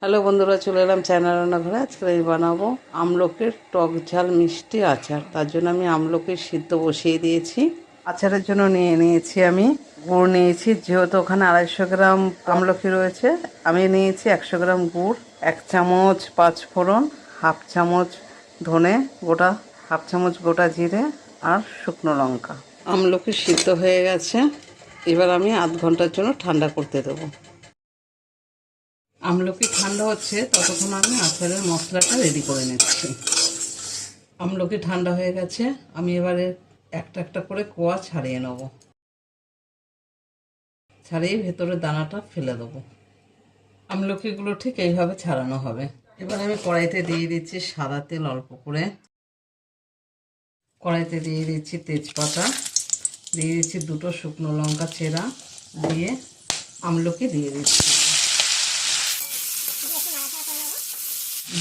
Hello বন্ধুরা, চলে এলাম চায়না রান্নাঘরে। আজকে আমি বানাবো আমলকির টক ঝাল মিষ্টি আচার। তার জন্য আমি আমলকির সিদ্ধ বসিয়ে দিয়েছি। আচারের জন্য নিয়ে নিয়েছি আমি গুড় নিয়েছি, যেহেতু ওখানে 250 গ্রাম আমলকি রয়েছে। আমি নিয়েছি 100 গ্রাম গুড়, 1 চামচ 5 ফোড়ন, হাফ চামচ ধনে গোটা, হাফ চামচ গোটা জিরে আর শুকনো লঙ্কা। আমলকি সিদ্ধ হয়ে গেছে, এবার আমি আধ ঘন্টার জন্য ঠান্ডা করতে দেবো। আমলকি ঠান্ডা হচ্ছে, ততক্ষণ আমি আচারের মশলাটা রেডি করে নিচ্ছি। আমলকি ঠান্ডা হয়ে গেছে, আমি এবারে একটা একটা করে কোয়া ছাড়িয়ে নেব। ছাড়িয়ে ভেতরের দানাটা ফেলে দেবো। আমলকিগুলো ঠিক এইভাবে ছাড়ানো হবে। এবার আমি কড়াইতে দিয়ে দিচ্ছি সাদা তেল অল্প করে। কড়াইতে দিয়ে দিচ্ছি তেজপাতা, দিয়ে দিচ্ছি 2টো শুকনো লঙ্কা চেরা, দিয়ে আমলকি দিয়ে দিচ্ছি।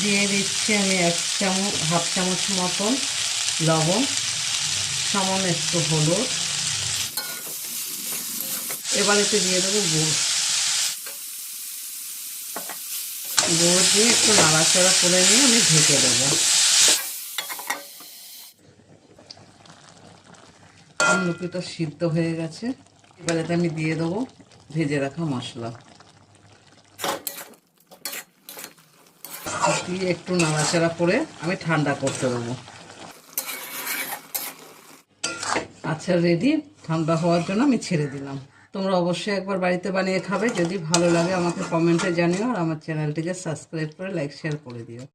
দিয়ে দিচ্ছি আমি হাফ চামচ মতন লবণ, সামান্য একটু হলুদ। এবার এতে দিয়ে দেবো গুড়। গুড় দিয়ে একটু নাড়াচাড়া করে নিয়ে আমি ঢেকে দেবো। আমলকিটা সিদ্ধ হয়ে গেছে, এবার এতে আমি দিয়ে দেবো ভেজে রাখা মশলা। দিয়ে একটু নাড়াচাড়া করে আমি ঠান্ডা করতে দেবো। আচ্ছা, রেডি। ঠান্ডা হওয়ার জন্য আমি ছেড়ে দিলাম। তোমরা অবশ্যই একবার বাড়িতে বানিয়ে খাবে। যদি ভালো লাগে আমাকে কমেন্টে জানিও, আর আমার চ্যানেলটিকে সাবস্ক্রাইব করে লাইক শেয়ার করে দিও।